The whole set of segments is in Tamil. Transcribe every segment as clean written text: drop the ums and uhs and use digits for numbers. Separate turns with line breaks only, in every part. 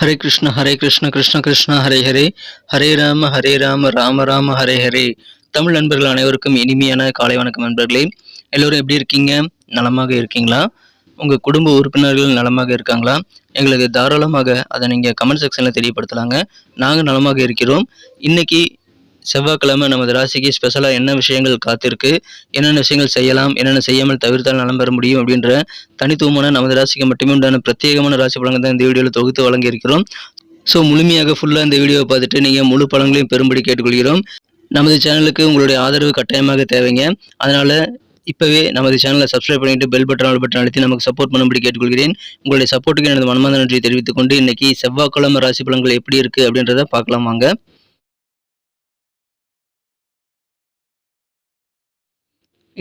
ஹரே கிருஷ்ண கிருஷ்ண கிருஷ்ண ஹரே ஹரே, ஹரே ராம ராம ராம ஹரே ஹரே. தமிழ் நண்பர்கள் அனைவருக்கும் இனிமையான காலை வணக்கம் நண்பர்களே. எல்லோரும் எப்படி இருக்கீங்க? நலமாக இருக்கீங்களா? உங்கள் குடும்ப உறுப்பினர்கள் நலமாக இருக்காங்களா? எங்களுக்கு தாராளமாக அதை நீங்கள் கமெண்ட் செக்ஷனில் தெரியப்படுத்தலாங்க. நாங்கள் நலமாக இருக்கிறோம். இன்னைக்கு செவ்வாய்க்கிழமை நமது ராசிக்கு ஸ்பெஷலாக என்ன விஷயங்கள் காத்திருக்கு, என்னென்ன விஷயங்கள் செய்யலாம், என்னென்ன செய்யாமல் தவிர்த்தால் நலம் பெற முடியும் அப்படின்ற தனித்துவமான நமது ராசிக்கு மட்டுமே உண்டான பிரத்யேகமான ராசி பலன்கள் தான் இந்த வீடியோவில் தொகுத்து வழங்கியிருக்கிறோம். ஸோ முழுமையாக ஃபுல்லாக இந்த வீடியோவை பார்த்துட்டு நீங்கள் முழு பலன்களையும் பெறும்படி கேட்டுக்கொள்கிறோம். நமது சேனலுக்கு உங்களுடைய ஆதரவு கட்டாயமாக தேவைங்க. அதனால் இப்போவே நமது சேனலை சப்ஸ்கிரைப் பண்ணிட்டு பெல் பட்டன் அழுத்தி நமக்கு சப்போர்ட் பண்ணும்படி கேட்டுக்கொள்கிறேன். உங்களுடைய சப்போர்ட்டுக்கு எனது மனமார்ந்த நன்றியை தெரிவித்துக் கொண்டு இன்னைக்கு செவ்வாய்க்கிழமை ராசி பலன்கள் எப்படி இருக்குது அப்படின்றத பார்க்கலாம் வாங்க.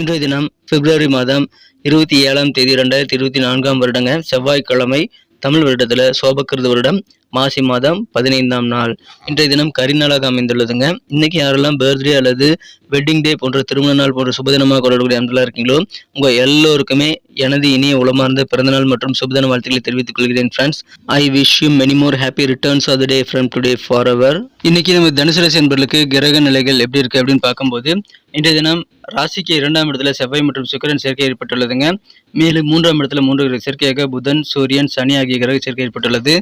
இன்றைய தினம் பிப்ரவரி மாதம் 27ஆம் தேதி 2024ஆம் வருடங்க, செவ்வாய்க்கிழமை. தமிழ் வருடத்தில் சோபக்கிருது வருடம் மாசி மாதம் 15ஆம் நாள். இன்றைய தினம் கரிநாளாக அமைந்துள்ளதுங்க. இன்னைக்கு யாரெல்லாம் பர்த்டே அல்லது வெட்டிங் டே போன்ற திருமண நாள் போன்ற சுபதினமாக கொண்டாடக்கூடிய அன்பர்களாக இருக்கீங்களோ உங்கள் எல்லோருக்குமே எனது இனிய உளமார்ந்த பிறந்தநாள் மற்றும் சுபதின வாழ்த்துக்களை தெரிவித்துக் கொள்கிறேன் friends. I wish you many more happy returns of the day from today forever. இன்னைக்கு நம்ம தனுசு ராசி என்பர்களுக்கு கிரக நிலைகள் எப்படி இருக்கு அப்படின்னு பார்க்கும்போது, இன்றைய தினம் ராசிக்கு 2ஆம் இடத்துல செவ்வாய் மற்றும் சுக்கிரன் சேர்க்கை ஏற்பட்டுள்ளதுங்க. மேலும் 3ஆம் இடத்துல 3 கிரக சேர்க்கையாக புதன், சூரியன், சனி ஆகிய கிரக சேர்க்கை ஏற்பட்டுள்ளது.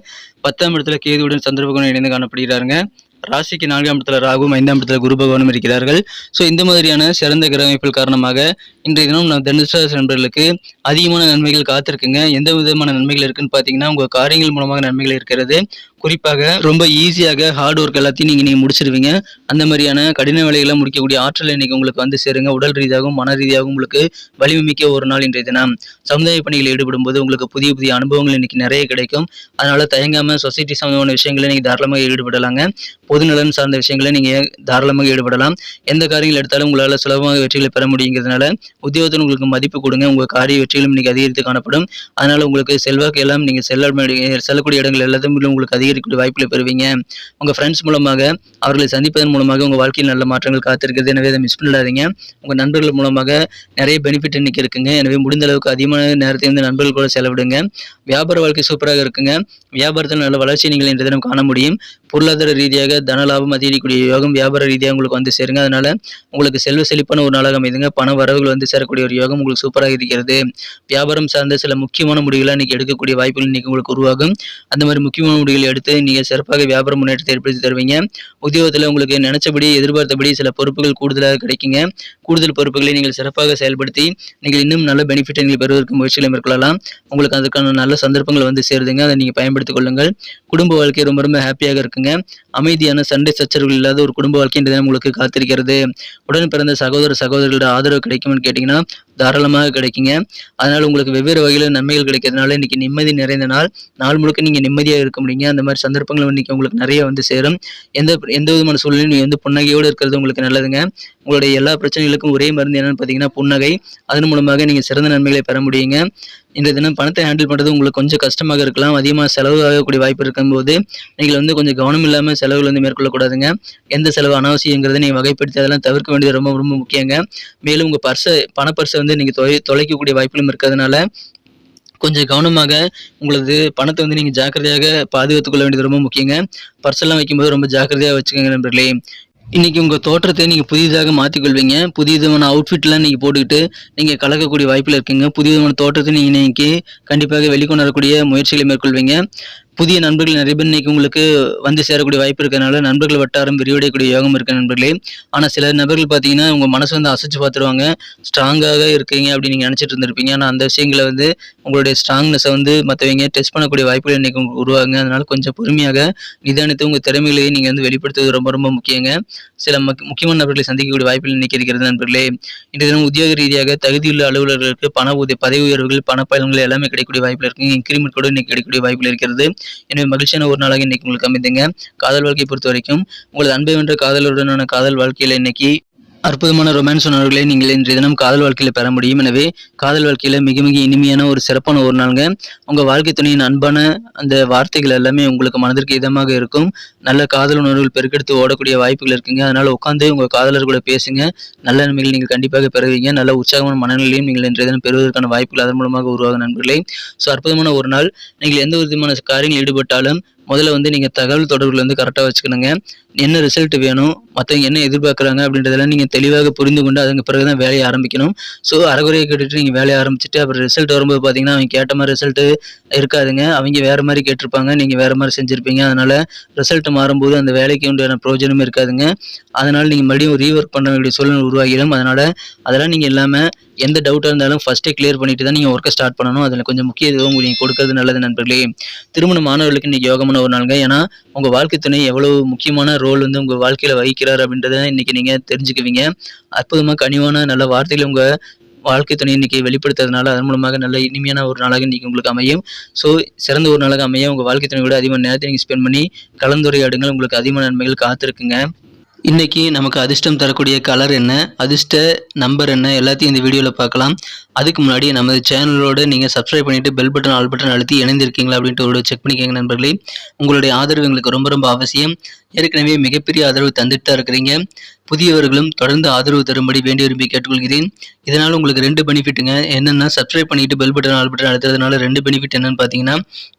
10ஆம் இடத்துல கேதுவுடன் சந்திர பகவான் இணைந்து காணப்படுகிறாருங்க. ராசிக்கு 4ஆம் இடத்துல ராகுவும் 5ஆம் இடத்துல குரு பகவானும் இருக்கிறார்கள். ஸோ இந்த மாதிரியான சிறந்த கிரக அமைப்புகள் காரணமாக இன்றைய தினம் நம்ம தனுசு ராசி நண்பர்களுக்கு அதிகமான நன்மைகள் காத்திருக்குங்க. எந்த விதமான நன்மைகள் இருக்குன்னு பார்த்தீங்கன்னா, உங்கள் காரியங்கள் மூலமாக நன்மைகள் இருக்கிறது. குறிப்பாக ரொம்ப ஈஸியாக ஹார்ட் ஒர்க் எல்லாத்தையும் நீங்கள் முடிச்சிருவீங்க. அந்த மாதிரியான கடின வேலைகளை முடிக்கக்கூடிய ஆற்றல் இன்னைக்கு உங்களுக்கு வந்து சேருங்க. உடல் ரீதியாகவும் மன ரீதியாகவும் உங்களுக்கு வலிமை மிக்க ஒரு நாள் இன்றைய தினம். சமுதாய பணிகளில் ஈடுபடும் போது உங்களுக்கு புதிய புதிய அனுபவங்கள் இன்னைக்கு நிறைய கிடைக்கும். அதனால தயங்காம சொசைட்டி சம்பந்தமான விஷயங்களை நீங்கள் தாராளமாக ஈடுபடலாங்க. பொதுநலன் சார்ந்த விஷயங்களை நீங்கள் தாராளமாக ஈடுபடலாம். எந்த காரியங்கள் எடுத்தாலும் உங்களால் சுலபமாக வெற்றிகளை பெற முடியுங்கிறதுனால உத்தியோகத்தில் உங்களுக்கு மதிப்பு கொடுங்க. உங்கள் காரிய வெற்றிகளும் இன்னைக்கு அதிகரித்து காணப்படும். அதனால உங்களுக்கு செல்வாக்கு எல்லாம் நீங்கள் செல்லக்கூடிய இடங்கள் எல்லாத்தையும் உங்களுக்கு அதிகரிக்கக்கூடிய வாய்ப்புகளை பெறுவீங்க. உங்கள் ஃப்ரெண்ட்ஸ் மூலமாக அவர்களை சந்திப்பதன் மூலமாக உங்கள் வாழ்க்கையில் நல்ல மாற்றங்கள் காத்திருக்கிறது. எனவே அதை மிஸ் பண்ணிடாதீங்க. உங்கள் நண்பர்கள் மூலமாக நிறைய பெனிஃபிட் இன்னைக்கு இருக்குங்க. எனவே முடிந்த அளவுக்கு அதிகமான நேரத்தை வந்து நண்பர்கள் கூட செலவிடுங்க. வியாபார வாழ்க்கை சூப்பராக இருக்குங்க. வியாபாரத்தில் நல்ல வளர்ச்சி நீங்கள் இன்றைய தினம் காண முடியும். பொருளாதார ரீதியாக தன லாபம் அதிகரிக்கக்கூடிய யோகம் வியாபார ரீதியாக உங்களுக்கு வந்து சேருங்க. அதனால உங்களுக்கு செல்வ செழிப்பான ஒரு நாளாக அமைதுங்க. பண வரவுகள் வந்து சேரக்கூடிய ஒரு யோகம் உங்களுக்கு சூப்பராக இருக்கிறது. வியாபாரம் சார்ந்த சில முக்கியமான முடிவுகளை இன்னைக்கு எடுக்கக்கூடிய வாய்ப்புகள் இன்னைக்கு உங்களுக்கு உருவாகும். அந்த மாதிரி முக்கியமான முடிவுகளை எடுத்து நீங்கள் சிறப்பாக வியாபார முன்னேற்றத்தை ஏற்படுத்தி தருவீங்க. உத்தியோகத்தில் உங்களுக்கு நினைச்சபடி எதிர்பார்த்தபடி சில பொறுப்புகள் கூடுதலாக கிடைக்குங்க. கூடுதல் பொறுப்புகளை நீங்கள் சிறப்பாக செயல்படுத்தி நீங்கள் இன்னும் நல்ல பெனிஃபிட் நீங்கள் பெறுவதற்கு முயற்சிகளை மேற்கொள்ளலாம். உங்களுக்கு அதுக்கான நல்ல சந்தர்ப்பங்கள் வந்து சேருதுங்க. அதை நீங்கள் பயன்படுத்திக் கொள்ளுங்கள். குடும்ப வாழ்க்கை ரொம்ப ரொம்ப ஹாப்பியாக இருக்குங்க. அமைதியான சண்டை சச்சரவுகள் இல்லாத ஒரு குடும்ப வாழ்க்கை இந்த தினம் உங்களுக்கு காத்திருக்கிறது. உடன் பிறந்த சகோதரர்களோட ஆதரவு கிடைக்கும்னு கேட்டீங்கன்னா தாராளமாக கிடைக்குங்க. அதனால உங்களுக்கு வெவ்வேறு வகையில் நன்மைகள் கிடைக்கிறதுனால இன்னைக்கு நிம்மதி நிறைந்த நாள் முழுக்க நீங்க நிம்மதியாக இருக்க முடியுங்க. அந்த மாதிரி சந்தர்ப்பங்கள் இன்னைக்கு உங்களுக்கு நிறைய வந்து சேரும். எந்த விதமான சூழ்நிலையும் நீங்க வந்து புன்னகையோடு இருக்கிறது உங்களுக்கு நல்லதுங்க. உங்களுடைய எல்லா பிரச்சனைகளுக்கும் ஒரே மருந்து என்னன்னு பார்த்தீங்கன்னா புன்னகை. அதன் மூலமாக நீங்க சிறந்த நன்மைகளை பெற முடியுங்க. இன்றைய தினம் பணத்தை ஹேண்டில் பண்ணுறது உங்களுக்கு கொஞ்சம் கஷ்டமாக இருக்கலாம். அதிகமாக செலவு ஆகக்கூடிய வாய்ப்பு இருக்கும்போது நீங்கள் வந்து கொஞ்சம் கவனம் இல்லாமல் செலவுகள் வந்து மேற்கொள்ளக்கூடாதுங்க. எந்த செலவு அனாவசியங்கிறத நீங்கள் வகைப்படுத்தி அதெல்லாம் தவிர்க்க வேண்டியது ரொம்ப ரொம்ப முக்கியங்க. மேலும் உங்கள் பணப்பர்ஸை வந்து நீங்கள் தொலைக்கக்கூடிய வாய்ப்புகளும் இருக்கிறதுனால கொஞ்சம் கவனமாக உங்களது பணத்தை வந்து நீங்கள் ஜாக்கிரதையாக பாதுகாத்துக் கொள்ள வேண்டியது ரொம்ப முக்கியங்க. பர்ஸெல்லாம் வைக்கும்போது ரொம்ப ஜாக்கிரதையாக வச்சுக்கோங்க நண்பர்களே. இன்னைக்கு உங்கள் தோற்றத்தை நீங்கள் புதிதாக மாற்றிக்கொள்வீங்க. புதிய விதமான அவுட்ஃபிட்லாம் நீங்கள் போட்டுக்கிட்டு நீங்கள் கலக்கக்கூடிய வாய்ப்பில் இருக்குங்க. புதிய விதமான தோற்றத்தை நீங்கள் இன்னைக்கு கண்டிப்பாக வெளிக்கொண்டு வரக்கூடிய முயற்சிகளை மேற்கொள்வீங்க. புதிய நண்பர்கள் நிறைய பேர் இன்னைக்கு உங்களுக்கு வந்து சேரக்கூடிய வாய்ப்பு இருக்கிறதுனால நண்பர்கள் வட்டாரம் விரிவடையக்கூடிய யோகம் இருக்கு நண்பர்களே. ஆனால் சில நபர்கள் பார்த்தீங்கன்னா உங்கள் மனசு வந்து அசைச்சு பார்த்துருவாங்க. ஸ்ட்ராங்காக இருக்கீங்க அப்படின்னு நீங்கள் நினச்சிட்டு இருந்திருப்பீங்க. ஆனால் அந்த விஷயங்களை வந்து உங்களுடைய ஸ்ட்ராங்னஸை வந்து மற்றவங்க டெஸ்ட் பண்ணக்கூடிய வாய்ப்புகள் இன்னைக்கு உங்களுக்கு உருவாகுங்க. அதனால கொஞ்சம் பொறுமையாக நிதானித்து உங்கள் திறமைகளையே நீங்கள் வந்து வெளிப்படுத்துவது ரொம்ப ரொம்ப முக்கியங்க. சில முக்கியமான நபர்களை சந்திக்கக்கூடிய வாய்ப்புகள் இன்னைக்கு இருக்கிறது நண்பர்களே. இன்றைய தினம் உத்தியோக ரீதியாக தகுதியுள்ள அலுவலர்களுக்கு பதவி உயர்வுகள் பணப்பயன்கள் எல்லாமே கிடைக்கக்கூடிய வாய்ப்புகள் இருக்குங்க. இன்கிரிமெண்ட் கூட இன்னைக்கு கிடைக்கக்கூடிய வாய்ப்புகள் இருக்கிறது. எனவே மகிழ்ச்சியான ஒரு நாளாக இன்னைக்கு உங்களுக்கு அமைதுங்க. காதல் வாழ்க்கையை பொறுத்த வரைக்கும் உங்களது அன்பை வென்ற காதலுடனான காதல் வாழ்க்கையில இன்னைக்கு அற்புதமான ரொமான்ஸ் உணர்வுகளை நீங்கள் இன்றைய தினம் காதல் வாழ்க்கையில பெற முடியும். எனவே காதல் வாழ்க்கையில மிக மிக இனிமையான ஒரு சிறப்பான ஒரு நாளுங்க. உங்க வாழ்க்கை துணையின் அன்பான அந்த வார்த்தைகள் எல்லாமே உங்களுக்கு மனதிற்கு இதமாக இருக்கும். நல்ல காதல் உணர்வுகள் பெருக்கெடுத்து ஓடக்கூடிய வாய்ப்புகள் இருக்குங்க. அதனால உட்காந்து உங்க காதலர் கூட பேசுங்க. நல்ல நன்மைகள் நீங்கள் கண்டிப்பாக பெறுவீங்க. நல்ல உற்சாகமான மனநிலையும் நீங்கள் இன்றைய தினம் பெறுவதற்கான வாய்ப்புகள் அதன் மூலமாக உருவாகும் நண்பர்களே. ஸோ அற்புதமான ஒரு நாள். நீங்கள் எந்த விதமான காரியங்கள் ஈடுபட்டாலும் முதல்ல வந்து நீங்கள் தகவல் தொடர்புல வந்து கரெக்டாக வச்சுக்கணுங்க. என்ன ரிசல்ட் வேணும், மற்றவங்க என்ன எதிர்பார்க்குறாங்க அப்படின்றதெல்லாம் நீங்கள் தெளிவாக புரிந்து கொண்டு அதற்கு பிறகு தான் வேலையை ஆரம்பிக்கணும். ஸோ அரைகுறையை கேட்டுட்டு நீங்கள் வேலையை ஆரம்பிச்சுட்டு அப்புறம் ரிசல்ட் வரும்போது பார்த்தீங்கன்னா அவங்க கேட்ட மாதிரி ரிசல்ட்டு இருக்காதுங்க. அவங்க வேறு மாதிரி கேட்டிருப்பாங்க, நீங்கள் வேறு மாதிரி செஞ்சுருப்பீங்க. அதனால் ரிசல்ட் மாறும்போது அந்த வேலைக்கு உண்டான பிரயோஜனமே இருக்காதுங்க. அதனால் நீங்கள் மறுபடியும் ரீவொர்க் பண்ண வேண்டிய சூழ்நிலை உருவாகிடும். அதெல்லாம் நீங்கள் இல்லாமல் எந்த டவுட்டாக இருந்தாலும் ஃபஸ்ட்டே கிளியர் பண்ணிட்டு தான் நீங்கள் ஒர்க்கை ஸ்டார்ட் பண்ணணும். அதில் கொஞ்சம் முக்கியத்துவம் நீங்கள் கொடுக்கறது நல்லது நண்பர்களே. திருமண மாணவர்களுக்கு இன்றைக்கி யோகமான ஒரு நாளுங்க. ஏன்னா உங்கள் வாழ்க்கை துணை எவ்வளோ முக்கியமான ரோல் வந்து உங்கள் வாழ்க்கையில் வகிக்கிறார் அப்படின்றத இன்றைக்கி நீங்கள் தெரிஞ்சுக்குவீங்க. அற்புதமாக கனிவான நல்ல வார்த்தைகளை உங்கள் வாழ்க்கை துணை இன்றைக்கி வெளிப்படுத்துறதுனால அதன் மூலமாக நல்ல இனிமையான ஒரு நாளாக இன்றைக்கி உங்களுக்கு அமையும். ஸோ சிறந்த ஒரு நாளாக அமைய உங்கள் வாழ்க்கை துணையோட அதிகமான நேரத்தை நீங்கள் ஸ்பெண்ட் பண்ணி கலந்துரையாடுங்கள். உங்களுக்கு அதிகமான நன்மைகள் காத்திருக்குங்க. இன்றைக்கி நமக்கு அதிர்ஷ்டம் தரக்கூடிய கலர் என்ன, அதிர்ஷ்ட நம்பர் என்ன, எல்லாத்தையும் இந்த வீடியோவில் பார்க்கலாம். அதுக்கு முன்னாடி நமது சேனலோடு நீங்கள் சப்ஸ்கிரைப் பண்ணிவிட்டு பெல் பட்டன் ஆல் பட்டன் அழுத்தி இணைந்திருக்கீங்களா அப்படின்ட்டு ஒரு செக் பண்ணிக்கோங்க நண்பர்களே. உங்களுடைய ஆதரவு எங்களுக்கு ரொம்ப ரொம்ப அவசியம். ஏற்கனவே மிகப்பெரிய ஆதரவு தந்துட்டு தான் இருக்கிறீங்க. புதியவர்களும் தொடர்ந்து ஆதரவு தரும்படி வேண்டி விரும்பி கேட்டுக்கொள்கிறேன். இதனால் உங்களுக்கு 2 பெனிஃபிட்டுங்க. என்னென்னா சப்ஸ்கிரைப் பண்ணிவிட்டு பெல் பட்டன் ஆல் பட்டன் அழுத்துறதுனால 2 பெனிஃபிட் என்னென்னு பார்த்தீங்கன்னா,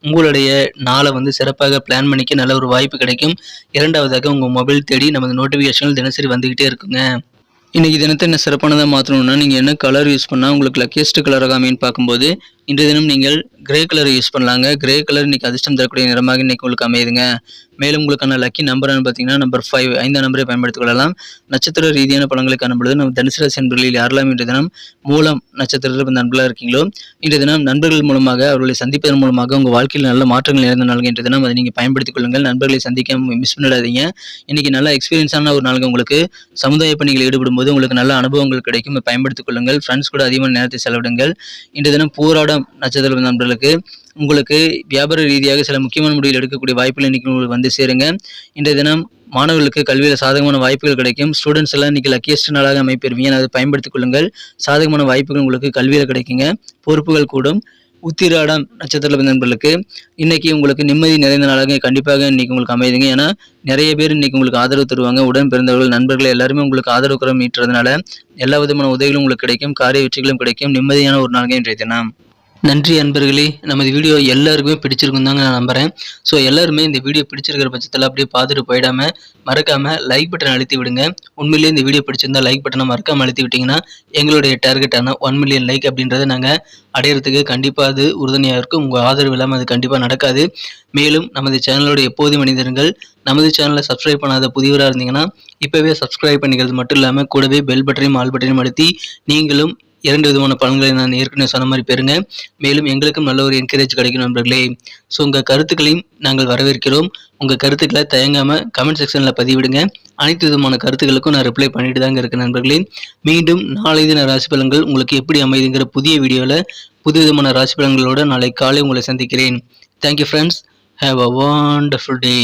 உங்களுடைய நாளை வந்து சிறப்பாக பிளான் பண்ணிக்க நல்ல ஒரு வாய்ப்பு கிடைக்கும். இரண்டாவதாக உங்கள் மொபைல் தேடி நமது நோட்டிஃபிகேஷன்கள் தினசரி வந்துக்கிட்டே இருக்குங்க. இன்றைக்கி தினத்தை என்ன சிறப்பானதாக மாற்றணும்னா நீங்கள் என்ன கலர் யூஸ் பண்ணால் உங்களுக்கு லக்கியஸ்ட் கலராக அமைன்னு பார்க்கும்போது இன்றைய தினம் நீங்கள் கிரே கலர் யூஸ் பண்ணலாங்க. கிரே கலர் இன்றைக்கி அதிர்ஷ்டம் தரக்கூடிய நிறமாக இன்றைக்கி உங்களுக்கு அமையுதுங்க. மேலும் உங்களுக்கான லக்கி நம்பர்னு பார்த்தீங்கன்னா நம்பர் 5 5ஆம் நம்பரை பயன்படுத்திக் கொள்ளலாம். நட்சத்திர ரீதியான பலன்களை காணும்பொழுது நம்ம தனுசு ராசி நண்பர்களில் யாரெல்லாம் இன்றைய தினம் மூலம் நட்சத்திரத்தில் நண்பர்களாக இருக்கீங்களோ இன்றைய தினம் நண்பர்கள் மூலமாக அவர்களை சந்திப்பதன் மூலமாக உங்கள் வாழ்க்கையில் நல்ல மாற்றங்கள் நிறைந்த நாளுங்க. இன்றைய தினம் அதை நீங்கள் பயன்படுத்திக் கொள்ளுங்கள். நண்பர்களை சந்திக்க மிஸ் பண்ணிடாதீங்க. இன்றைக்கி நல்ல எக்ஸ்பீரியன்ஸான ஒரு நாளுங்க. உங்களுக்கு சமுதாய பணிகளில் ஈடுபடும் போது உங்களுக்கு நல்ல அனுபவங்கள் கிடைக்கும். பயன்படுத்திக் கொள்ளுங்கள். ஃப்ரெண்ட்ஸ் கூட அதிகமான நேரத்தை செலவிடுங்கள். இன்றைய தினம் போராட நட்சத்திர நண்பர்களுக்கு உங்களுக்கு வியாபார ரீதியாக சில முக்கியமான முடிவுகள் எடுக்கக்கூடிய வாய்ப்புகள் இன்னைக்கு உங்களுக்கு வந்து சேருங்க. இன்றைய தினம் மாணவர்களுக்கு கல்வியில் சாதகமான வாய்ப்புகள் கிடைக்கும். ஸ்டூடெண்ட்ஸ் எல்லாம் இன்னைக்கு லக்கியஸ்ட் நாளாக அமைப்பெறுவீங்க. அதை பயன்படுத்திக் கொள்ளுங்கள். சாதகமான வாய்ப்புகள் உங்களுக்கு கல்வியில் கிடைக்குங்க. பொறுப்புகள் கூடும். உத்திராடம் நட்சத்திர நண்பர்களுக்கு இன்னைக்கு உங்களுக்கு நிம்மதி நிறைந்த நாளாக கண்டிப்பாக இன்னைக்கு உங்களுக்கு அமையுதுங்க. ஏன்னா நிறைய பேர் இன்னைக்கு உங்களுக்கு ஆதரவு தருவாங்க. உடன் பிறந்தவர்கள் நண்பர்கள் எல்லாருமே உங்களுக்கு ஆதரவு கரம் மீட்டுறதுனால எல்லா விதமான உதவிகளும் உங்களுக்கு கிடைக்கும். காரிய வெற்றிகளும் கிடைக்கும். நிம்மதியான ஒரு நாளாக இன்றைய தினம். நன்றி அன்பர்களே. நமது வீடியோ எல்லாருக்குமே பிடிச்சிருக்கும் தாங்க நான் நம்புகிறேன். ஸோ எல்லாருமே இந்த வீடியோ பிடிச்சிருக்கிற பட்சத்தில் அப்படியே பார்த்துட்டு போயிடாமல் மறக்காமல் லைக் பட்டன் அழுத்தி விடுங்க. உண்மையிலேயே இந்த வீடியோ பிடிச்சிருந்தா லைக் பட்டனை மறக்காமல் அழுத்தி விட்டிங்கன்னா எங்களுடைய டார்கெட்டான 1 மில்லியன் லைக் அப்படின்றத நாங்கள் அடையிறதுக்கு கண்டிப்பாக அது உறுதுணையாக இருக்கும். உங்கள் ஆதரவு இல்லாமல் அது கண்டிப்பாக நடக்காது. மேலும் நமது சேனலோட எப்போதும் மனிதர்கள் நமது சேனலை சப்ஸ்கிரைப் பண்ணாத புதியவராக இருந்தீங்கன்னா இப்போவே சப்ஸ்கிரைப் பண்ணிக்கிறது மட்டும் இல்லாமல் கூடவே பெல் பட்டனையும் ஆல் பட்டனையும் அழுத்தி நீங்களும் 2 விதமான பலன்களை நான் ஏற்கனவே சொன்ன மாதிரி பெறுங்க. மேலும் எங்களுக்கும் நல்ல ஒரு என்கரேஜ் கிடைக்கும் நண்பர்களே. ஸோ உங்கள் கருத்துக்களையும் நாங்கள் வரவேற்கிறோம். உங்கள் கருத்துக்களை தயங்காமல் கமெண்ட் செக்ஷனில் பதிவிடுங்க. அனைத்து விதமான கருத்துக்களுக்கும் நான் ரிப்ளை பண்ணிட்டு தாங்க இருக்கேன் நண்பர்களே. மீண்டும் நாளை தின ராசி பலன்கள் உங்களுக்கு எப்படி அமைதுங்கிற புதிய வீடியோவில் புது விதமான ராசி பலன்களோடு நாளை காலை உங்களை சந்திக்கிறேன். Thank you friends. Have a wonderful day.